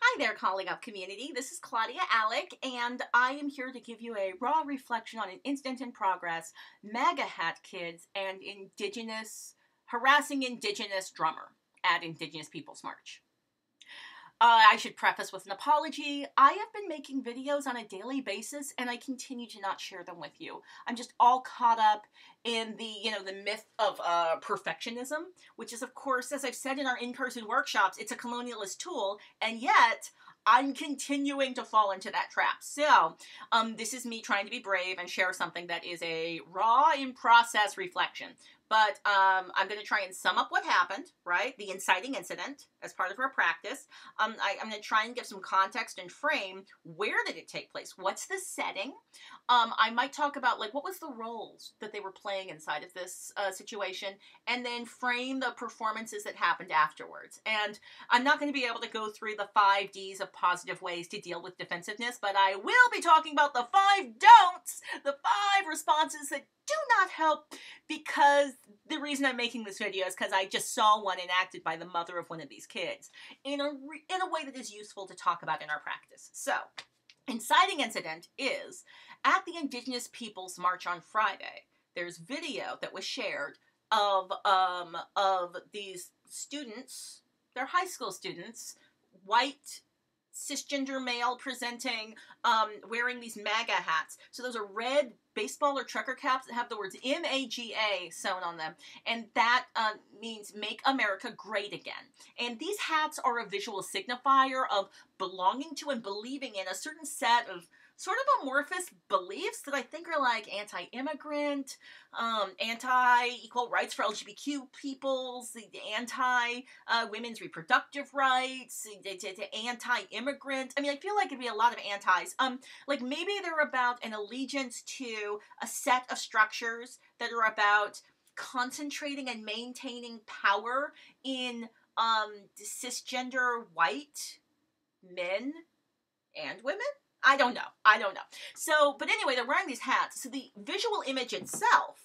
Hi there, calling up community. This is Claudia Alick, and I am here to give you a raw reflection on an incident in progress, MAGA hat kids and harassing Indigenous drummer at Indigenous Peoples March. I should preface with an apology. I have been making videos on a daily basis, and I continue to not share them with you. I'm just all caught up in the myth of perfectionism, which is, of course, as I've said in our in-person workshops, it's a colonialist tool, and yet I'm continuing to fall into that trap. So, this is me trying to be brave and share something that is a raw, in-process reflection. But I'm going to try and sum up what happened, right? The inciting incident as part of our practice. I'm going to try and give some context and frame. Where did it take place? What's the setting? I might talk about, like, what was the roles that they were playing inside of this situation, and then frame the performances that happened afterwards. And I'm not going to be able to go through the 5 Ds of positive ways to deal with defensiveness, but I will be talking about the 5 don'ts, the 5 responses that do not help, because the reason I'm making this video is because I just saw one enacted by the mother of one of these kids in a way that is useful to talk about in our practice. So, inciting incident is at the Indigenous Peoples March on Friday. There's video that was shared of these students, they're high school students, white, cisgender male presenting, wearing these MAGA hats. So those are red baseball or trucker caps that have the words MAGA sewn on them. And that means Make America Great Again. And these hats are a visual signifier of belonging to and believing in a certain set of sort of amorphous beliefs that I think are like anti-immigrant, anti-equal rights for LGBTQ peoples, anti-women's reproductive rights, anti-immigrant. I mean, I feel like it'd be a lot of antis. Like maybe they're about an allegiance to a set of structures that are about concentrating and maintaining power in cisgender white men and women. I don't know. So, but anyway, they're wearing these hats. So the visual image itself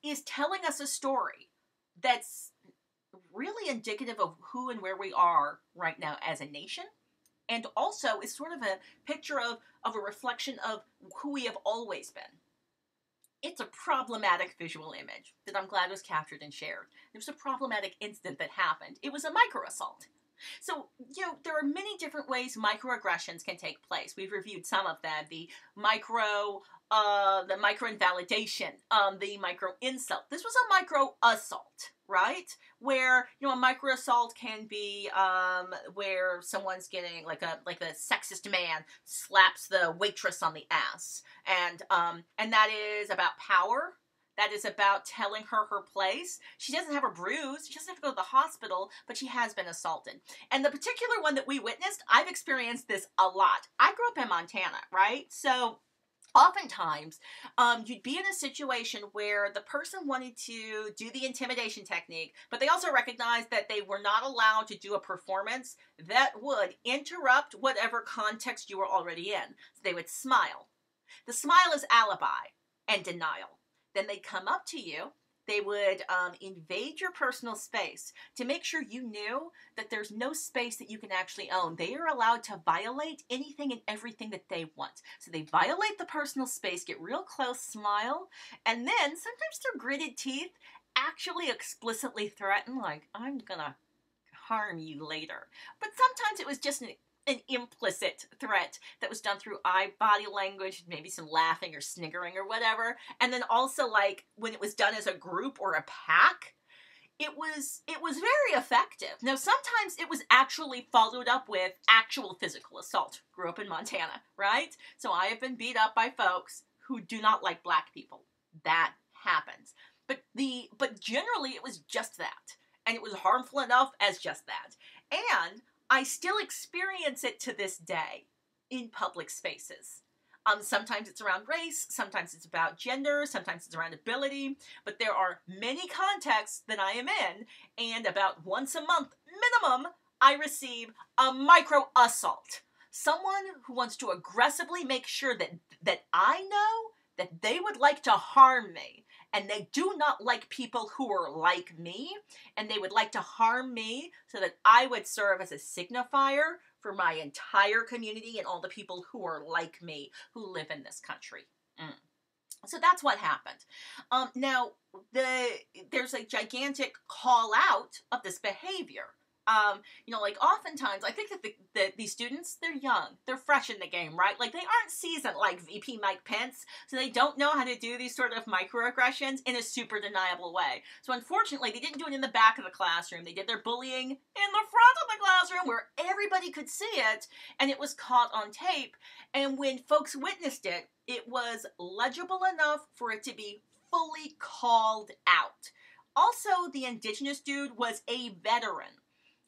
is telling us a story that's really indicative of who and where we are right now as a nation. And also is sort of a picture of a reflection of who we have always been. It's a problematic visual image that I'm glad was captured and shared. There was a problematic incident that happened. It was a microassault. So, there are many different ways microaggressions can take place. We've reviewed some of them. The micro invalidation, the micro insult. This was a micro assault, right? Where, a micro assault can be, where someone's getting, like a sexist man slaps the waitress on the ass. And that is about power. That is about telling her place. She doesn't have a bruise. She doesn't have to go to the hospital, but she has been assaulted. And the particular one that we witnessed, I've experienced this a lot. I grew up in Montana, right? So oftentimes, you'd be in a situation where the person wanted to do the intimidation technique, but they also recognized that they were not allowed to do a performance that would interrupt whatever context you were already in. So they would smile. The smile is alibi and denial. Then they'd come up to you, they would invade your personal space to make sure you knew that there's no space that you can actually own. They are allowed to violate anything and everything that they want. So they violate the personal space, get real close, smile, and then sometimes their gritted teeth actually explicitly threaten, like, I'm gonna harm you later. But sometimes it was just an implicit threat that was done through body language, maybe some laughing or sniggering or whatever. And then also, like, when it was done as a group or a pack, it was very effective. Now, sometimes it was actually followed up with actual physical assault. Grew up in Montana, right? So I have been beat up by folks who do not like black people. That happens. But generally it was just that. And it was harmful enough as just that. And I still experience it to this day in public spaces. Sometimes it's around race, sometimes it's about gender, sometimes it's around ability, but there are many contexts that I am in, and about once a month minimum, I receive a micro assault. Someone who wants to aggressively make sure that I know that they would like to harm me. and they do not like people who are like me, and they would like to harm me so that I would serve as a signifier for my entire community and all the people who are like me who live in this country. So that's what happened. Now, there's a gigantic call out of this behavior. You know, like oftentimes, I think that these students, they're young, they're fresh in the game, right? Like they aren't seasoned like VP Mike Pence, so they don't know how to do these sort of microaggressions in a super deniable way. So unfortunately, they didn't do it in the back of the classroom. They did their bullying in the front of the classroom where everybody could see it, and it was caught on tape. And when folks witnessed it, it was legible enough for it to be fully called out. Also, the Indigenous dude was a veteran.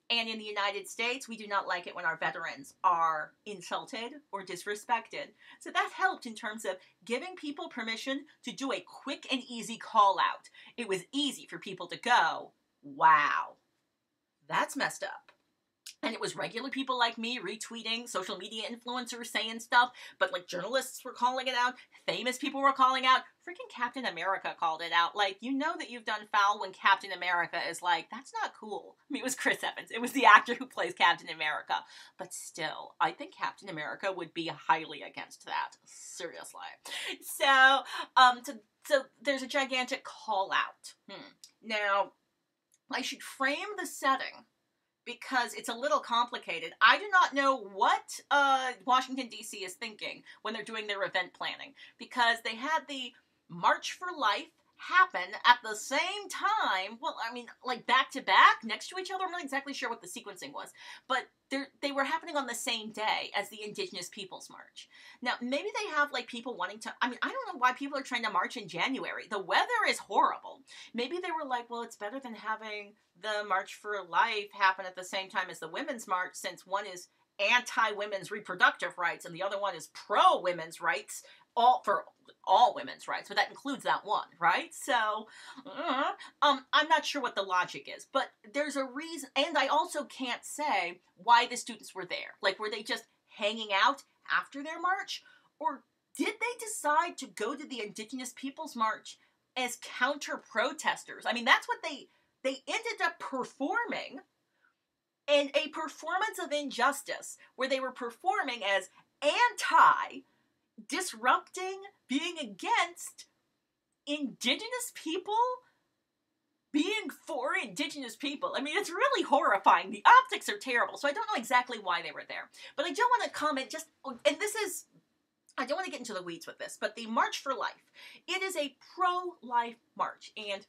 And in the United States, we do not like it when our veterans are insulted or disrespected. So that helped in terms of giving people permission to do a quick and easy call out. It was easy for people to go, wow, that's messed up. And it was regular people like me retweeting, social media influencers saying stuff, but like journalists were calling it out, famous people were calling out, freaking Captain America called it out. Like, you know that you've done foul when Captain America is like, that's not cool. I mean, it was Chris Evans. It was the actor who plays Captain America. But still, I think Captain America would be highly against that. Seriously. So there's a gigantic call out. Now, I should frame the setting because it's a little complicated. I do not know what Washington, D.C. is thinking when they're doing their event planning, because they had the March for Life happen at the same time. Well, I mean, like back to back, next to each other. I'm not exactly sure what the sequencing was, but they were happening on the same day as the Indigenous Peoples March. Now, maybe they have like people wanting to, I mean, I don't know why people are trying to march in January. The weather is horrible. Maybe they were like, well, it's better than having the March for Life happen at the same time as the Women's March, since one is anti-women's reproductive rights and the other one is pro-women's rights, for all women's rights, but that includes that one, right? So, I'm not sure what the logic is, but there's a reason, and I also can't say why the students were there. Like, were they just hanging out after their march, or did they decide to go to the Indigenous Peoples March as counter-protesters? I mean, that's what they ended up performing, in a performance of injustice, where they were performing as disrupting, being against Indigenous people, being for Indigenous people. I mean, it's really horrifying. The optics are terrible, so I don't know exactly why they were there. But I do want to comment I don't want to get into the weeds with this, but the March for Life, it is a pro-life march, and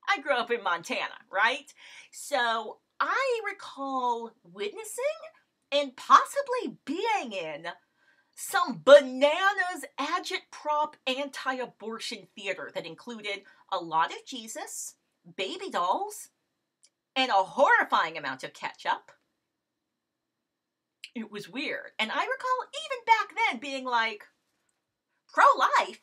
I grew up in Montana, right? So I recall witnessing and possibly being in some bananas agitprop anti-abortion theater that included a lot of Jesus, baby dolls, and a horrifying amount of ketchup. It was weird. And I recall even back then being like, pro-life?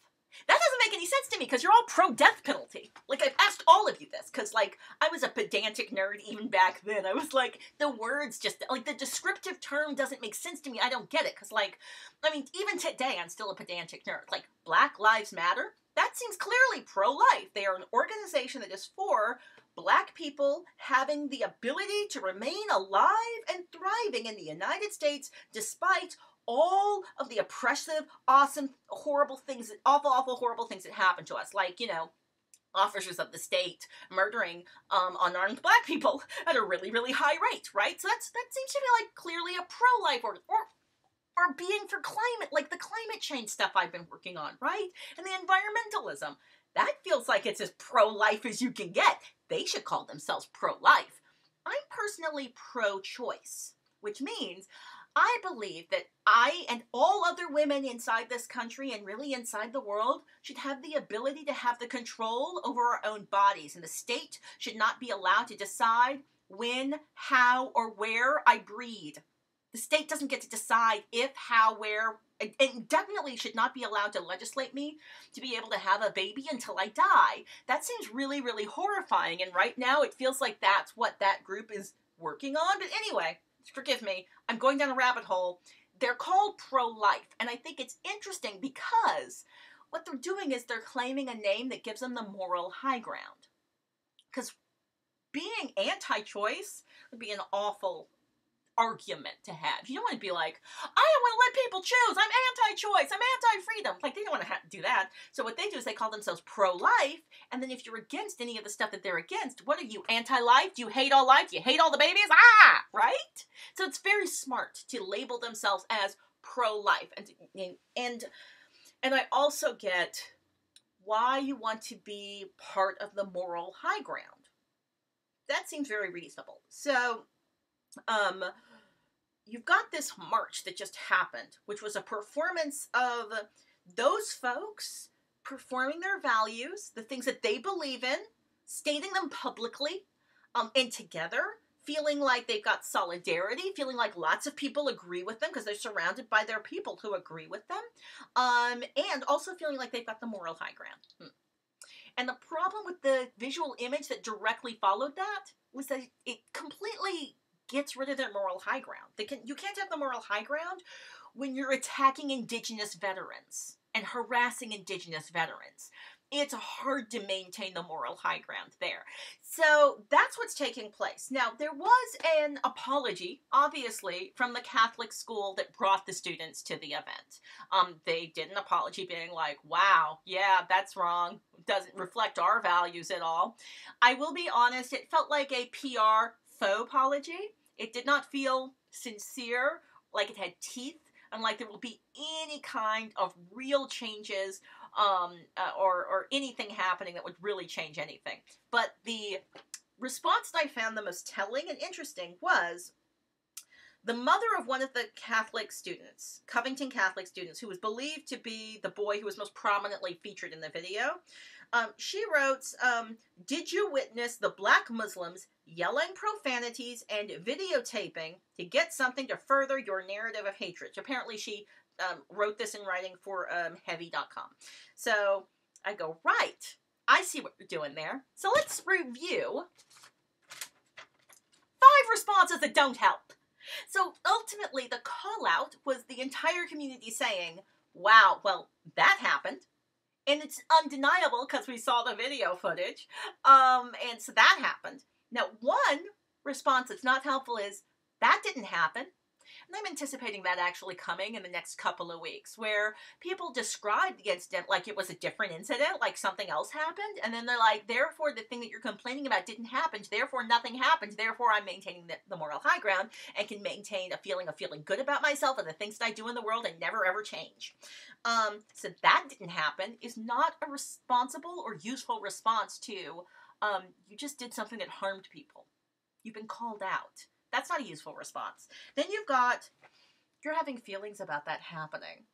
That doesn't make any sense to me, because you're all pro-death penalty. Like, I've asked all of you this, because, like, I was a pedantic nerd even back then. I was like, the words just, like, the descriptive term doesn't make sense to me. I don't get it, because, like, I mean, even today, I'm still a pedantic nerd. Like, Black Lives Matter? That seems clearly pro-life. They are an organization that is for Black people having the ability to remain alive and thriving in the United States despite all of the oppressive, awesome, horrible things, awful, horrible things that happen to us. Like, you know, officers of the state murdering unarmed Black people at a really, really high rate, right? So that seems to be like clearly a pro-life or being for climate, like the climate change stuff I've been working on, right? And the environmentalism. That feels like it's as pro-life as you can get. They should call themselves pro-life. I'm personally pro-choice, which means I believe that I and all other women inside this country and really inside the world should have the ability to have the control over our own bodies, and the state should not be allowed to decide when, how, or where I breed. The state doesn't get to decide if, how, where, and definitely should not be allowed to legislate me to be able to have a baby until I die. That seems really, really horrifying, and right now it feels like that's what that group is working on. But anyway, forgive me, I'm going down a rabbit hole. They're called pro-life, and I think it's interesting because what they're doing is they're claiming a name that gives them the moral high ground. Because being anti-choice would be an awful argument to have. You don't want to be like, I don't want to let people choose. I'm anti-choice. I'm anti-freedom. Like, they don't want to do that. So what they do is they call themselves pro-life. And then if you're against any of the stuff that they're against, what are you, anti-life? Do you hate all life? Do you hate all the babies? Ah! Right? So it's very smart to label themselves as pro-life. And I also get why you want to be part of the moral high ground. That seems very reasonable. So, you've got this march that just happened, which was a performance of those folks performing their values, the things that they believe in, stating them publicly, and together, feeling like they've got solidarity, feeling like lots of people agree with them because they're surrounded by their people who agree with them, and also feeling like they've got the moral high ground. And the problem with the visual image that directly followed that was that it completely gets rid of their moral high ground. You can't have the moral high ground when you're attacking Indigenous veterans and harassing Indigenous veterans. It's hard to maintain the moral high ground there. So that's what's taking place. Now, there was an apology, obviously, from the Catholic school that brought the students to the event. They did an apology being like, wow, yeah, that's wrong. Doesn't reflect our values at all. I will be honest, it felt like a PR faux apology. It did not feel sincere, like it had teeth, and like there will be any kind of real changes or anything happening that would really change anything. But the response that I found the most telling and interesting was the mother of one of the Catholic students, Covington Catholic students, who was believed to be the boy who was most prominently featured in the video. She wrote, did you witness the Black Muslims yelling profanities and videotaping to get something to further your narrative of hatred? Apparently she wrote this in writing for heavy.com. So I go, right, I see what you're doing there. So let's review 5 responses that don't help. So ultimately the call out was the entire community saying, wow, well, that happened. And it's undeniable because we saw the video footage. And so that happened. Now, one response that's not helpful is, that didn't happen. And I'm anticipating that actually coming in the next couple of weeks, where people describe the incident like it was a different incident, like something else happened. And then they're like, therefore, the thing that you're complaining about didn't happen. Therefore, nothing happened. Therefore, I'm maintaining the moral high ground and can maintain a feeling of feeling good about myself and the things that I do in the world and never, ever change. So that didn't happen is not a responsible or useful response to, you just did something that harmed people. You've been called out. That's not a useful response. Then you've got, you're having feelings about that happening,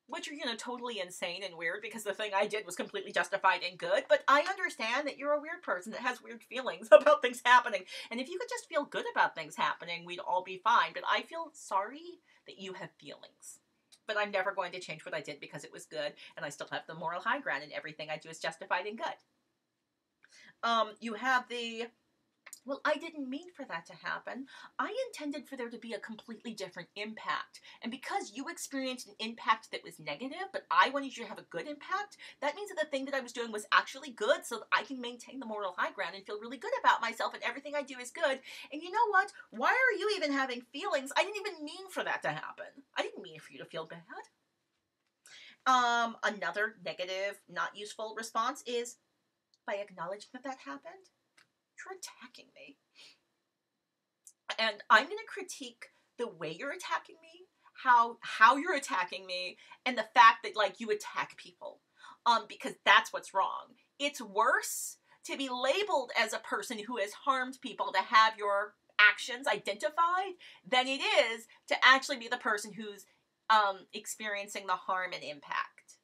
which are, totally insane and weird because the thing I did was completely justified and good, but I understand that you're a weird person that has weird feelings about things happening. And if you could just feel good about things happening, we'd all be fine. But I feel sorry that you have feelings. But I'm never going to change what I did because it was good, and I still have the moral high ground, and everything I do is justified and good. You have the, well, I didn't mean for that to happen. I intended for there to be a completely different impact. And because you experienced an impact that was negative, but I wanted you to have a good impact, that means that the thing that I was doing was actually good so that I can maintain the moral high ground and feel really good about myself and everything I do is good. And you know what? Why are you even having feelings? I didn't even mean for that to happen. I didn't mean for you to feel bad. Another negative, not useful response is, by acknowledging that that happened, you're attacking me. And I'm going to critique the way you're attacking me, how you're attacking me, and the fact that, like, you attack people. Because that's what's wrong. It's worse to be labeled as a person who has harmed people, to have your actions identified, than it is to actually be the person who's experiencing the harm and impact.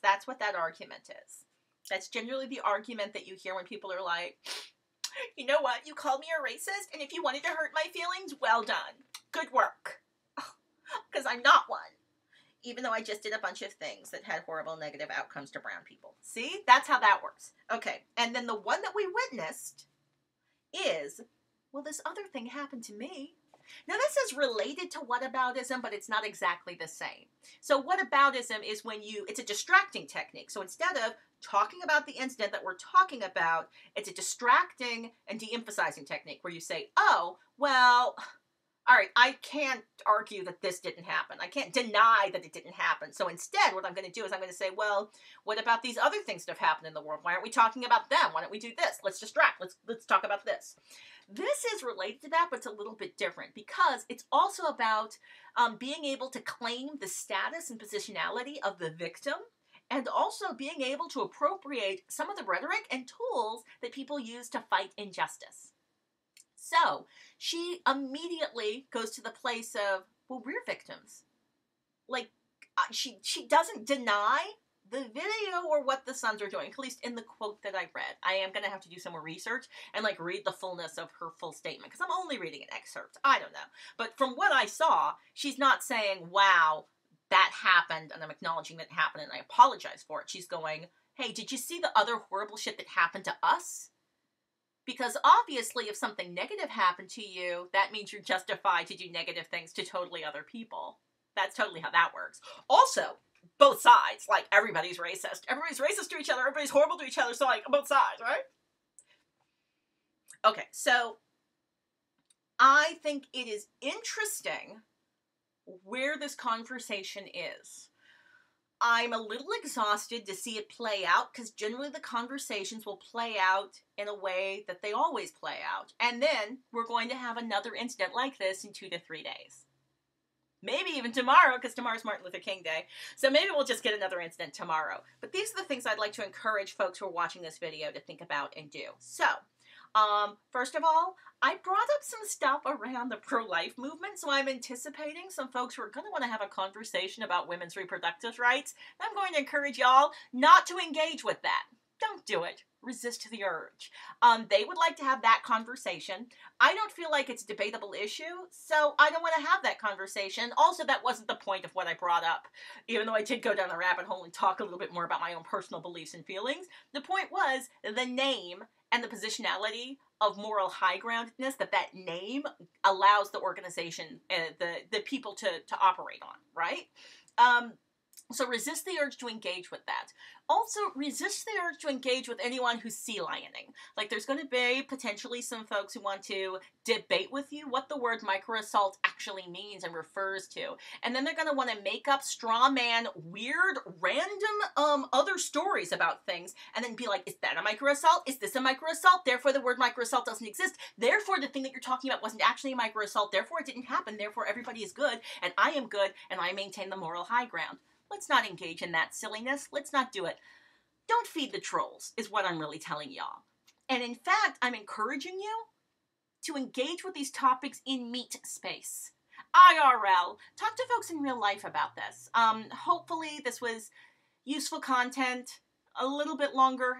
That's what that argument is. That's generally the argument that you hear when people are like, you know what, you called me a racist, and if you wanted to hurt my feelings, well done. Good work. Because I'm not one. Even though I just did a bunch of things that had horrible negative outcomes to brown people. See? That's how that works. Okay, and then the one that we witnessed is, well, this other thing happened to me, Now, this is related to whataboutism, but it's not exactly the same. So whataboutism is when it's a distracting technique. So instead of talking about the incident that we're talking about, it's a distracting and de-emphasizing technique where you say, oh, well, all right, I can't argue that this didn't happen. I can't deny that it didn't happen. So instead, what I'm going to do is I'm going to say, well, what about these other things that have happened in the world? Why aren't we talking about them? Why don't we do this? Let's distract. Let's talk about this. This is related to that, but it's a little bit different because it's also about being able to claim the status and positionality of the victim, and also being able to appropriate some of the rhetoric and tools that people use to fight injustice. So she immediately goes to the place of, well, we're victims. Like, she doesn't deny the video or what the Sons are doing, at least in the quote that I read. I am going to have to do some more research and like read the fullness of her full statement because I'm only reading an excerpt. I don't know. But from what I saw, she's not saying, wow, that happened and I'm acknowledging that it happened and I apologize for it. She's going, hey, did you see the other horrible shit that happened to us? Because obviously if something negative happened to you, that means you're justified to do negative things to totally other people. That's totally how that works. Also, both sides, like everybody's racist. Everybody's racist to each other. Everybody's horrible to each other. So like both sides, right? Okay, so I think it is interesting where this conversation is. I'm a little exhausted to see it play out because generally the conversations will play out in a way that they always play out. And then we're going to have another incident like this in 2 to 3 days. Maybe even tomorrow, because tomorrow's Martin Luther King Day. So maybe we'll just get another incident tomorrow. But these are the things I'd like to encourage folks who are watching this video to think about and do. So, first of all, I brought up some stuff around the pro-life movement, so I'm anticipating some folks who are going to want to have a conversation about women's reproductive rights. I'm going to encourage y'all not to engage with that. Don't do it. Resist the urge. They would like to have that conversation. I don't feel like it's a debatable issue, so I don't want to have that conversation. Also, that wasn't the point of what I brought up, even though I did go down the rabbit hole and talk a little bit more about my own personal beliefs and feelings. The point was the name and the positionality of moral high groundedness that name allows the organization, the people to operate on, right? So resist the urge to engage with that. Also, resist the urge to engage with anyone who's sea lioning. Like, there's going to be potentially some folks who want to debate with you what the word microassault actually means and refers to. And then they're going to want to make up straw man, weird, random other stories about things and then be like, is that a microassault? Is this a microassault? Therefore, the word microassault doesn't exist. Therefore, the thing that you're talking about wasn't actually a microassault. Therefore, it didn't happen. Therefore, everybody is good and I am good and I maintain the moral high ground. Let's not engage in that silliness. Let's not do it. Don't feed the trolls, is what I'm really telling y'all. And in fact, I'm encouraging you to engage with these topics in meat space. IRL. Talk to folks in real life about this. Hopefully this was useful content, a little bit longer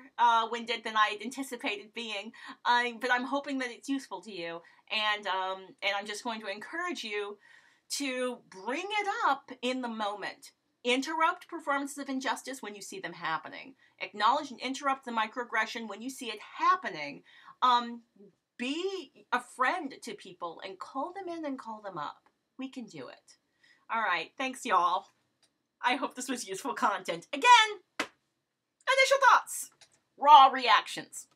winded than I anticipated being, but I'm hoping that it's useful to you. And I'm just going to encourage you to bring it up in the moment. Interrupt performances of injustice when you see them happening. Acknowledge and interrupt the microaggression when you see it happening. Be a friend to people and call them in and call them up. We can do it. All right. Thanks, y'all. I hope this was useful content. Again, initial thoughts. Raw reactions.